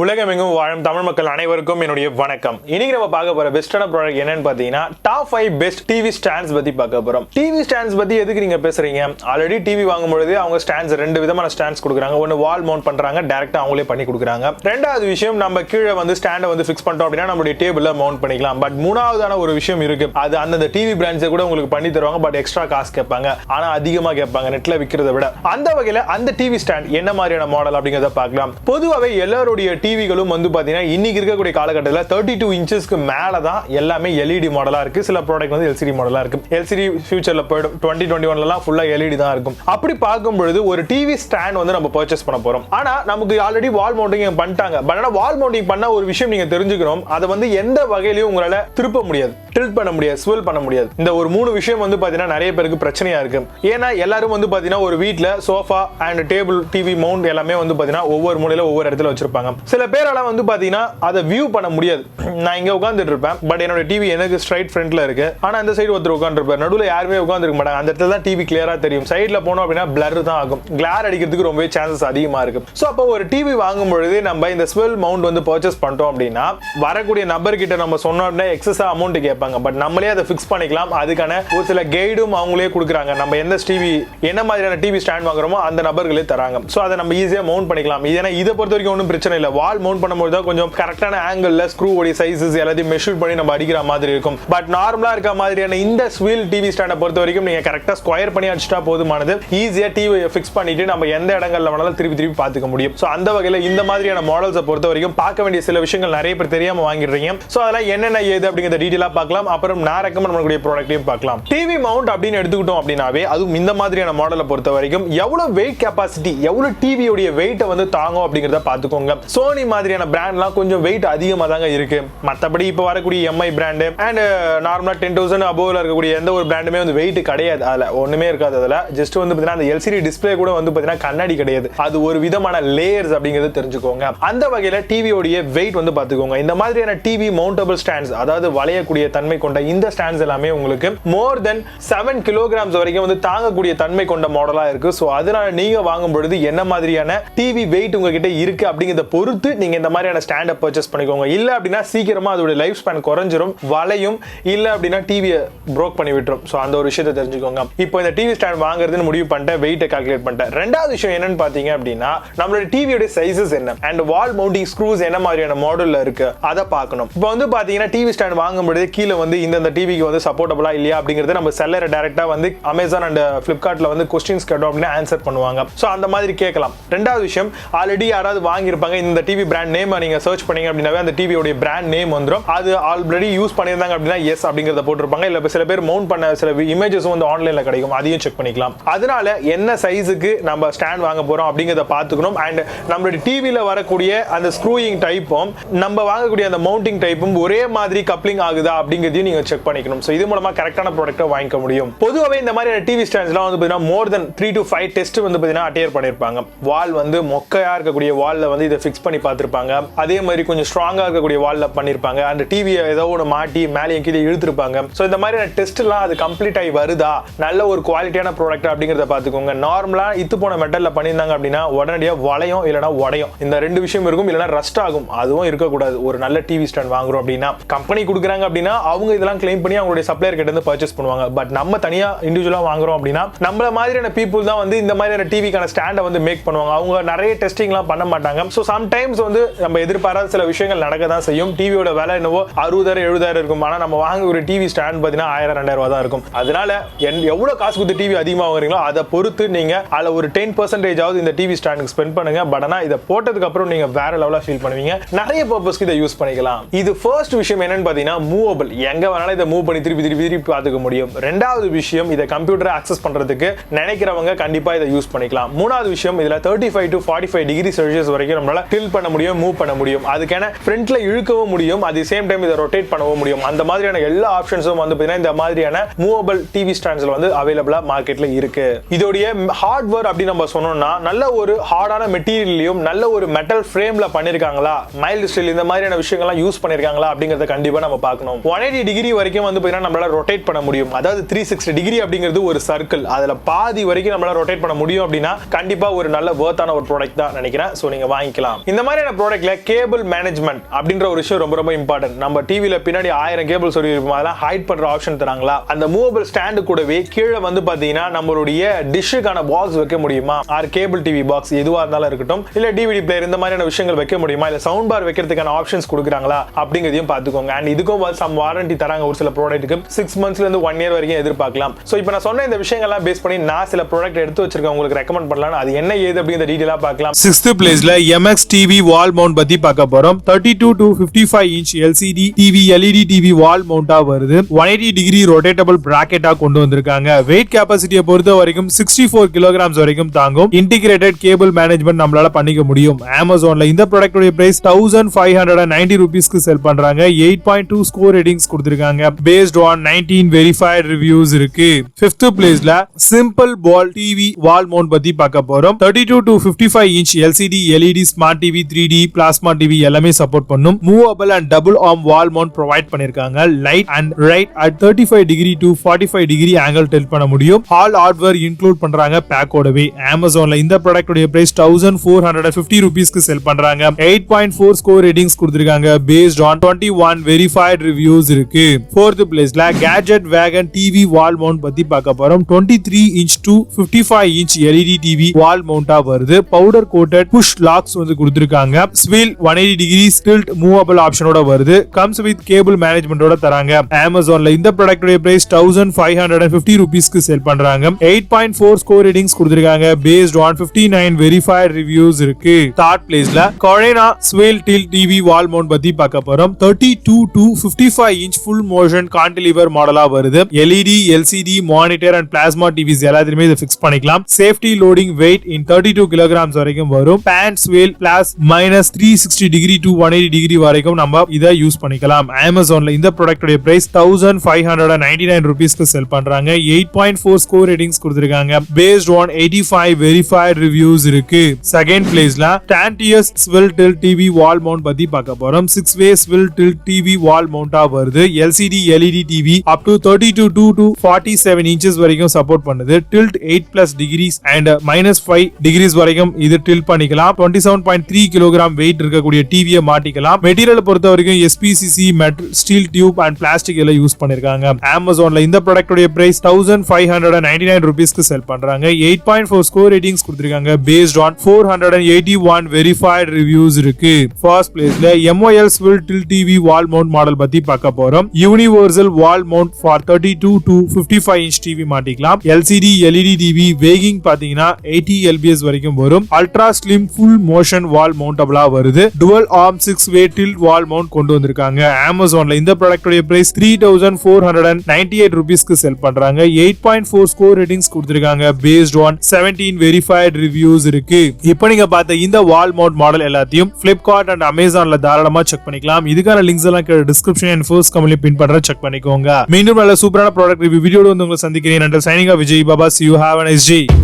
உலகமெங்கும் வாழும் தமிழ் மக்கள் அனைவருக்கும் என்னுடைய வணக்கம். இன்னைக்கு நம்ம பார்க்க போற பெஸ்டான ப்ராடக்ட் என்னன்னு பாத்தீங்கன்னா டாப் 5 பெஸ்ட் டிவி ஸ்டாண்ட்ஸ் பத்தி பார்க்க போறோம். டிவி ஸ்டாண்ட்ஸ் பத்தி எதுக்கு நீங்க பேசுறீங்க? ஆல்ரெடி டிவி வாங்கும்போது அவங்க ஸ்டாண்ட்ஸ் ரெண்டு விதமான ஸ்டாண்ட்ஸ் கொடுக்குறாங்க. ஒன்னு வால் மவுண்ட் பண்றாங்க, டைரக்டா அவங்களே பண்ணி கொடுக்குறாங்க. ரெண்டாவது விஷயம், நம்ம கீழே வந்து ஸ்டாண்டை வந்து ஃபிக்ஸ் பண்ணிட்டோம் அப்படின்னா நம்மளுடைய டேபிள்ல மவுண்ட் பண்ணிக்கலாம். பட் மூணாவதான ஒரு விஷயம் இருக்கு, அது அந்த டிவி பிராண்ட்ஸை கூட உங்களுக்கு பண்ணி தருவாங்க. பட் எக்ஸ்ட்ரா காசு கேட்பாங்க, ஆனா அதிகமா கேட்பாங்க நெட்ல விற்கிறத விட. அந்த வகையில அந்த டிவி ஸ்டாண்ட் என்ன மாதிரியான மாடல் அப்படிங்கறத பார்க்கலாம். பொதுவாகவே எல்லாருடைய டிவிகளும் வந்து பாத்தீங்கன்னா இன்னைக்கு இருக்கக்கூடிய காலகட்டத்தில் 32 இன்ச்சஸ்க்கு மேல தான் எல்லாமே எல்இடி மாடலா இருக்கு. சில ப்ராடக்ட் வந்து எல்சிடி மாடலா இருக்கு. எல்சிடி ஃபியூச்சர்ல போய்டும். 2021 ஃபுல்லா எல்இடி தான் இருக்கும். அப்படி பார்க்கும் பொழுது ஒரு டிவி ஸ்டாண்ட் வந்து நம்ம பர்ச்சேஸ் பண்ண போறோம். ஆனா நமக்கு ஆல்ரெடி வால் மவுண்டிங் பண்ணிட்டாங்க. பட் ஆனா வால் மவுண்டிங் பண்ண ஒரு விஷயம் நீங்க தெரிஞ்சுக்கணும், அதை வந்து எந்த வகையிலையும் உங்களால திருப்ப முடியாது, டில்ட் பண்ண முடியாது, ஸ்வில் பண்ண முடியாது. இந்த ஒரு 3 விஷயம் வந்து பாத்தீங்கன்னா நிறைய பேருக்கு பிரச்சனையா இருக்கு. ஏன்னா எல்லாரும் வந்து பாத்தீங்கன்னா ஒரு வீட்ல sofa and table TV mount எல்லாமே வந்து பாத்தீங்கன்னா ஒவ்வொரு மூலையில ஒவ்வொரு இடத்துல வச்சிருப்பாங்க. சில பேரால வந்து பாத்தீங்கன்னா அதை வியூ பண்ண முடியாது. நான் இங்க உட்கார்ந்துட்டு இருப்பேன், பட் என்னோட டிவி எனக்கு ஸ்ட்ரைட் ஃப்ரண்ட்ல இருக்கு. ஆனா அந்த சைடு ஒருத்தர் உட்கார்ந்துருப்பார், நடுவுல யாருமே உட்கார்ந்துருக்க மாட்டாங்க. அந்த இடத்துல தான் டிவி கிளியரா தெரியும். சைடுல போனோம் அப்படின்னா பிளர் தான் ஆகும். கிளார் அடிக்கிறதுக்கு ரொம்பவே சான்சஸ் அதிகமா இருக்கு. சோ அப்போ ஒரு டிவி வாங்கும் பொழுது நம்ம இந்த ஸ்வில் மவுண்ட் வந்து பர்ச்சேஸ் பண்ணிட்டோம் அப்படின்னா வரக்கூடிய நபர் கிட்ட நம்ம சொன்னோம் அப்படின்னா எக்ஸஸா அமௌண்ட் கேட்பாங்க. பட் நம்மளே அதை ஃபிக்ஸ் பண்ணிக்கலாம். அதுக்கான ஒரு சில கைடும் அவங்களே கொடுக்குறாங்க. நம்ம எந்த டிவி என்ன மாதிரியான டிவி ஸ்டாண்ட் வாங்குறோமோ அந்த நபர்களே தராங்க. சோ அதை நம்ம ஈஸியா மவுண்ட் பண்ணிக்கலாம். ஏன்னா இதை பொறுத்த வரைக்கும் ஒன்றும் பிரச்சனை இல்லை. வால் மவுண்ட் பண்ணும்போது தான் கொஞ்சம் கரெக்டான ஆங்கிள் ஸ்க்ரூ உடைய சைஸஸ் எல்லாத்தையும் மெஷர் பண்ணி நம்ம அடிக்கிற மாதிரி இருக்கும். பட் நார்மலா இருக்க மாதிரியான இந்த ஸ்வில் டிவி ஸ்டாண்டை பொறுத்த வரைக்கும் நீங்க கரெக்டா ஸ்கொயர் பண்ணி அடிச்சிட்டா போதுமானது. ஈஸியா டிவியை ஃபிக்ஸ் பண்ணிட்டு நம்ம எந்த இடங்கள்ல வேணாலும் திருப்பி பார்த்துக்க முடியும். சோ அந்த வகையில இந்த மாதிரியான மாடல்ஸை பொறுத்த வரைக்கும் பார்க்க வேண்டிய சில விஷயங்கள் நிறைய பேர் தெரியாம வாங்கிடுறீங்க. சோ அதெல்லாம் என்னென்ன ஏது அப்படிங்கறத டீடைலா பார்க்கலாம். அப்புறம் நான் ரெக்கமெண்ட் பண்ணக்கூடிய ப்ராடக்ட்டையும் பார்க்கலாம். டிவி மவுண்ட் அப்படின்னு எடுத்துக்கிட்டோம் அப்படின்னாவே அதுவும் இந்த மாதிரியான மாடலை பொறுத்த வரைக்கும் எவ்வளவு வெயிட் கெபாசிட்டி, எவ்வளவு டிவியோட வெயிட்டை வந்து தாங்கும் அப்படிங்கறத பார்த்துக்கோங்க. சோனி மாதிரியான பிராண்ட்லாம் கொஞ்சம் வெயிட் அதிகமா தாங்க இருக்கு. மத்தபடி இப்ப வரக்கூடிய எம்ஐ பிராண்ட் அண்ட் நார்மலா 10,000 அபோவ்ல இருக்கக்கூடிய எந்த ஒரு பிராண்டுமே வந்து வெயிட் கிடையாது. அதுல ஒண்ணுமே இருக்காது. அதுல ஜஸ்ட் வந்து பாத்தீங்கன்னா அந்த எல்சிடி டிஸ்ப்ளே கூட வந்து பாத்தீங்கன்னா கண்ணாடி கிடையாது. அது ஒரு விதமான லேயர்ஸ் அப்படிங்கறது தெரிஞ்சுக்கோங்க. அந்த வகையில டிவியோட வெயிட் வந்து பாத்துக்கோங்க. இந்த மாதிரியான டிவி மவுண்டபிள் ஸ்டாண்ட்ஸ், அதாவது வளையக்கூடிய தன்மை கொண்ட இந்த ஸ்டாண்ட்ஸ் எல்லாமே உங்களுக்கு மோர் தென் 7 கிலோகிராம்ஸ் வரைக்கும் வந்து தாங்கக்கூடிய தன்மை கொண்ட மாடலா இருக்கு. சோ அதனால நீங்க வாங்கும் பொழுது என்ன மாதிரியான டிவி வெயிட் உங்ககிட்ட இருக்கு அப்படிங்கறத பொறுத்து நீங்க இந்த மாதிரியான ஸ்டாண்டை பர்ச்சேஸ் பண்ணிக்கோங்க. இல்ல அப்படின்னா சீக்கிரமா அதோட லைஃப் ஸ்பேன் குறைஞ்சிரும், வளையும். இல்ல அப்படின்னா டிவியை ப்ரோக் பண்ணி விட்டுரும். சோ அந்த ஒரு விஷயத்தை தெரிஞ்சுக்கோங்க. இப்போ இந்த டிவி ஸ்டாண்ட் வாங்குறதுன்னு முடிவு பண்ணிட்டேன், வெயிட்டை கால்குலேட் பண்ணிட்டேன். ரெண்டாவது விஷயம் என்னன்னு பாத்தீங்க அப்படின்னா நம்மளோட டிவியோட சைஸஸ் என்ன அண்ட் வால் மவுண்டிங் ஸ்க்ரூஸ் என்ன மாதிரியான மாடல்ல இருக்கு அதை பார்க்கணும். இப்போ வந்து பாத்தீங்கன்னா டிவி ஸ்டாண்ட் வாங்கும்போது கீழே வந்து இந்த டிவிக்கு வந்து சப்போர்ட்டபிளா இல்லையா அப்படிங்கறது நம்ம செல்லரை டைரக்டா வந்து அமேசான் அண்ட் பிளிப்கார்ட்ல வந்து கொஸ்டின்ஸ் கேட்டோம் அப்படின்னா ஆன்சர் பண்ணுவாங்க. சோ அந்த மாதிரி கேட்கலாம். ரெண்டாவது விஷயம், ஆல்ரெடி யாராவது வாங்கியிருப்பாங்க, இந்த டிவி பிராண்ட் நேம் நீங்க சர்ச் பண்ணீங்க அப்படின்னாவே அந்த டிவியோட பிராண்ட் நேம் வந்துரும். அது ஆல்ரெடி யூஸ் பண்ணியிருந்தாங்க அப்படின்னா எஸ் அப்படிங்கறத போட்டிருப்பாங்க. இல்ல சில பேர் மவுண்ட் பண்ண சில இமேஜஸ் வந்து ஆன்லைன்ல கிடைக்கும், அதையும் செக் பண்ணிக்கலாம். அதனால என்ன சைஸுக்கு நம்ம ஸ்டாண்ட் வாங்க போறோம் அப்படிங்கறத பாத்துக்கணும். அண்ட் நம்மளுடைய டிவில வரக்கூடிய அந்த ஸ்க்ரூயிங் டைப்பும் நம்ம வாங்கக்கூடிய அந்த மவுண்டிங் டைப்பும் ஒரே மாதிரி கப்ளிங் ஆகுதா அப்படிங்கறதையும் நீங்க செக் பண்ணிக்கணும். சோ இது மூலமா கரெக்டான ப்ராடக்ட்டை வாங்கிக்க முடியும். பொதுவாகவே இந்த மாதிரி டிவி ஸ்டாண்ட்ஸ்லாம் வந்து பாத்தீங்கன்னா மோர் தென் 3 to 5 டெஸ்ட் வந்து பாத்தீங்கன்னா அட்டேர் பண்ணிருப்பாங்க. வால் வந்து மொக்கையா இருக்கக்கூடிய வால்ல வந்து இதை ஃபிக்ஸ் பண்ணி பார்த்திருப்பாங்க. அதே மாதிரி கொஞ்சம் ஸ்ட்ராங்கா இருக்கக்கூடிய வால்ல பண்ணிருப்பாங்க. அந்த டிவியை ஏதோ ஒன்று மாட்டி மேலே கீழே இழுத்துருப்பாங்க. ஸோ இந்த மாதிரியான டெஸ்ட் எல்லாம் அது கம்ப்ளீட் ஆகி வருதா, நல்ல ஒரு குவாலிட்டியான ப்ராடக்ட் அப்படிங்கறத பார்த்துக்கோங்க. நார்மலா இத்து போன மெட்டல்ல பண்ணியிருந்தாங்க அப்படின்னா உடனடியாக வளையும் இல்லைனா உடையும். இந்த ரெண்டு விஷயம் இருக்கும். இல்லைனா ரஸ்ட் ஆகும். அதுவும் இருக்கக்கூடாது. ஒரு நல்ல டிவி ஸ்டாண்ட் வாங்குறோம் அப்படின்னா கம்பெனி கொடுக்குறாங்க அப்படின்னா அவங்க இதெல்லாம் கிளைம் பண்ணி அவங்களுடைய சப்ளையர் கிட்ட இருந்து பர்ச்சேஸ் பண்ணுவாங்க. பட் நம்ம தனியா இண்டிவிஜுவலா வாங்குறோம் அப்படின்னா நம்மள மாதிரியான பீப்புள் தான் வந்து இந்த மாதிரியான டிவிக்கான ஸ்டாண்டை வந்து மேக் பண்ணுவாங்க. அவங்க நிறைய டெஸ்டிங்லாம் பண்ண மாட்டாங்க. ஸோ சம்டைம்ஸ் வந்து நம்ம எதிர்பாராத சில விஷயங்கள் நடக்க தான் செய்யும். டிவியோட விலை என்னவோ 60,000 70,000 இருக்கும். ஆனா நம்ம வாங்க ஒரு டிவி ஸ்டாண்ட் பாத்தீங்கன்னா 1000-2000 தான் இருக்கும். அதனால எவ்வளவு காசு கொடுத்து டிவி அதிகமா வாங்குறீங்களோ அதை பொறுத்து நீங்க அதுல ஒரு 10% இந்த டிவி ஸ்டாண்டுக்கு ஸ்பெண்ட் பண்ணுங்க. பட் ஆனா இதை போட்டதுக்கு அப்புறம் நீங்க வேற லெவலா ஃபீல் பண்ணுவீங்க. நிறைய பர்பஸ்க்கு இதை யூஸ் பண்ணிக்கலாம். இது ஃபர்ஸ்ட் விஷயம் என்னன்னு பாத்தீங்கன்னா மூவபிள். எங்க வேணாலும் இதை மூவ் பண்ணி திருப்பி பார்த்துக்க முடியும். ரெண்டாவது விஷயம், இதை கம்ப்யூட்டரை ஆக்சஸ் பண்றதுக்கு நினைக்கிறவங்க கண்டிப்பா இதை யூஸ் பண்ணிக்கலாம். மூணாவது விஷயம், இதுல 35 to 45 டிகிரி செல்சியஸ் வரைக்கும் நம்மளால டில்ட் பண்ண முடியும், மூவ் பண்ண முடியும். அதுக்கான ஃப்ரண்ட்ல இழுக்கவும் முடியும், அதே சேம் டைம் இதை ரொட்டேட் பண்ணவும் முடியும். அந்த மாதிரியான எல்லா ஆப்ஷன்ஸும் வந்து பாத்தீங்கன்னா இந்த மாதிரியான மூவபிள் டிவி ஸ்டாண்ட்ஸ்ல வந்து அவைலபிளா மார்க்கெட்ல இருக்கு. இதோடைய ஹார்ட்வேர் அப்படி நம்ம சொன்னோம்னா நல்ல ஒரு ஹார்டான மெட்டீரியல்லையும் நல்ல ஒரு மெட்டல் ஃப்ரேம்ல பண்ணிருக்காங்களா, மைல்டு ஸ்டீல் இந்த மாதிரியான விஷயங்கள்லாம் யூஸ் பண்ணிருக்காங்களா அப்படிங்கறத கண்டிப்பா நம்ம பார்க்கணும். 180 டிகிரி வரைக்கும் வந்து பாத்தீங்கன்னா நம்மளால ரொட்டேட் பண்ண முடியும். அதாவது 360 டிகிரி அப்படிங்கிறது ஒரு சர்க்கிள். அதுல பாதி வரைக்கும் நம்மளால ரொட்டேட் பண்ண முடியும் அப்படின்னா கண்டிப்பா ஒரு நல்ல வர்த்தான ஒரு ப்ராடக்ட் தான் நினைக்கிறேன். சோ நீங்க வாங்கிக்கலாம். இந்த மாதிரியான ப்ராடக்ட்ல கேபிள் மேனேஜ்மெண்ட் அப்படின்ற ஒரு விஷயம் ரொம்ப ரொம்ப இம்பார்ட்டன்ட். நம்ம டிவில பின்னாடி 1000 கேபிள் சொல்லி இருப்போம், அதெல்லாம் ஹைட் பண்ற ஆப்ஷன் தராங்களா? அந்த மூவபிள் ஸ்டாண்டு கூடவே கீழே வந்து பாத்தீங்கன்னா நம்மளுடைய டிஷ்ஷுக்கான பாக்ஸ் வைக்க முடியுமா, ஆர் கேபிள் டிவி பாக்ஸ் எதுவா இருந்தாலும் இருக்கட்டும், இல்ல டிவிடி பிளேயர் இந்த மாதிரியான விஷயங்கள் வைக்க முடியுமா, இல்ல சவுண்ட் பார் வைக்கிறதுக்கான ஆப்ஷன்ஸ் கொடுக்குறாங்களா அப்படிங்கிறதையும் பார்த்துக்கோங்க. அண்ட் இதுக்கும் சம் வாரண்டி தராங்க. ஒரு சில ப்ராடக்ட்டுக்கு 6 monthsல இருந்து 1 year வரைக்கும் எதிர்பார்க்கலாம். சோ இப்போ நான் சொன்ன இந்த விஷயங்கள்லாம் பேஸ் பண்ணி நான் சில ப்ராடக்ட் எடுத்து வச்சிருக்கேன், உங்களுக்கு ரெக்கமெண்ட் பண்ணலாம். அது என்ன ஏது அப்படிங்கிற டீடைலா பார்க்கலாம். 6th பிளேஸ்ல MX TV வால் மவுண்ட் பத்தி பார்க்க போறோம். 32 to 55 inch LCD TV LED TV வால் மவுண்டா வருது. 180 degree rotatable bracket கொண்டு வந்திருக்காங்க. வெயிட் கெபாசிட்டியை பொறுத்த வரைக்கும் 64 kilograms வரைக்கும் தாங்கும். இன்டிகிரேட்டட் கேபிள் மேனேஜ்மெண்ட் நம்மளால பண்ணிக்க முடியும். Amazonல இந்த ப்ராடக்ட் உடைய பிரைஸ் 1590 rupeesக்கு செல் பண்றாங்க. 8.2 ஸ்கோர் ரேட்டிங்ஸ் கொடுத்திருக்காங்க. பேஸ்ட் ஆன் 19 வெரிஃபைட் ரிவ்யூஸ் இருக்கு. 5th பிளேஸ்ல simple ball TV wall mount பத்தி பார்க்க போறோம். 32 to 55 inch LCD LED smart TV 3D plasma TV எல்லாமே சப்போர்ட் பண்ணும். Movable and double arm wall mount provide பண்ணிருக்காங்க. Left and right at 35 degree to 45 degree angle tilt பண்ண முடியும். All hardware include பண்றாங்க பேக்கோடவே. Amazonல இந்த ப்ராடக்ட் உடைய பிரைஸ் 1450 rupeesக்கு செல் பண்றாங்க. 8.4 score ratings கொடுத்திருக்காங்க. பேஸ்ட் ஆன் 21 வெரிஃபைட் ரிவ்யூஸ் இருக்கு. 4th பிளேஸ்ல Gadget Wagon TV wall mount பத்தி பார்க்க போறோம். 23 inch to 55 inch LED TV wall mount வருது. பவுடர் கோட்டட் புஷ் லாக்ஸ் வந்து கொடுத்திருக்காங்க. Swivel 180 degrees tilt movable ஆப்ஷனோட வருது. comes with cable managementோட தராங்க. Amazonல இந்த ப்ராடக்ட் உடைய பிரைஸ் 1550 rupeesக்கு செல் பண்றாங்க. 8.4 ஸ்கோர் ரேட்டிங்ஸ் கொடுத்திருக்காங்க. பேஸ்ட் ஆன் 59 வெரிஃபைட் ரிவ்யூஸ் இருக்கு. 3rd பிளேஸ்ல Cornea Swivel tilt TV wall mount பத்தி பார்க்க போறோம். 32 to 55 inch full motion cantilever மாடலா வருது. LED, LCD, monitor and plasma TVs எல்லாத்தையுமே இத ஃபிக்ஸ் பண்ணிக்கலாம். சேஃப்டி லோடிங் வெயிட் இன் 32 kilograms வரைக்கும் வரும். Pan swivel plus minus 360 degree to 180 degree வரைக்கும் நம்ம இத யூஸ் பண்ணிக்கலாம். Amazonல இந்த ப்ராடக்ட் உடைய பிரைஸ் 1599 rupeesக்கு செல் பண்றாங்க. 8.4 ஸ்கோர் ரேட்டிங்ஸ் கொடுத்திருக்காங்க. பேஸ்ட் ஆன் 85 வெரிஃபைட் ரிவ்யூஸ் இருக்கு. 2nd பிளேஸ்ல Tanotis Swivel tilt TV wall mount பத்தி பார்க்க போறோம். 6-way Swivel tilt TV wall mount வருது. LCD LED TV up to 32 to 47 inches வரைக்கும் சப்போர்ட் பண்ணுது. tilt 8+ degrees and -5 degrees வரைக்கும் இது tilt பண்ணிக்கலாம். 27.3 kg weight இருக்கக்கூடிய டிவியை மாட்டிக்கலாம். மெட்டீரியல் பொறுத்த வரைக்கும் SPCC metal steel tube and plastic எல்லாம் யூஸ் பண்ணிருக்காங்க. Amazonல இந்த ப்ராடக்ட் உடைய பிரைஸ் 1599 rupeesக்கு செல் பண்றாங்க. 8.4 ஸ்கோர் ரேட்டிங்ஸ் கொடுத்திருக்காங்க. பேஸ்ட் ஆன் 481 வெரிஃபைட் ரிவ்யூஸ் இருக்கு. ஃபர்ஸ்ட் பிளேஸ்ல MOL Swivel tilt TV wall mount model பத்தி பார்க்க போறோம். Universal wall mount for 32 to 55 inch TV மாட்டிக்கலாம். LCD LED TV வேகிங் பாத்தீங்கன்னா 80 lbs வரைக்கும் வரும். Ultra slim full motion wall மவுண்டபிளா வருது. Dual arm 6-way tilt wall mount கொண்டு வந்திருக்காங்க. Amazonல இந்த ப்ராடக்ட் உடைய பிரைஸ் 3498 rupeesக்கு செல் பண்றாங்க. 8.4 ஸ்கோர் ரேட்டிங்ஸ் கொடுத்திருக்காங்க. பேஸ்ட் ஆன் 17 வெரிஃபைட் ரிவ்யூஸ் இருக்கு. இப்போ நீங்க பார்த்த இந்த வால் மவுண்ட் மாடல் எல்லாத்தையும் Flipkart and Amazonல தாராளமா செக் பண்ணிக்கலாம். இதுக்கான லிங்க்ஸ் எல்லாம் டிஸ்கிரிப்ஷன் அண்ட் ஃபர்ஸ்ட் கமெண்ட்ல பின் பண்ற செக் பண்ணிக்கோங்க. மீண்டும் நல்ல சூப்பரான ப்ராடக்ட் ரிவ்யூ வீடியோட வந்து உங்களை சந்திக்கிறேன். Until signing off, Vijay Baba. See you. Have a nice day.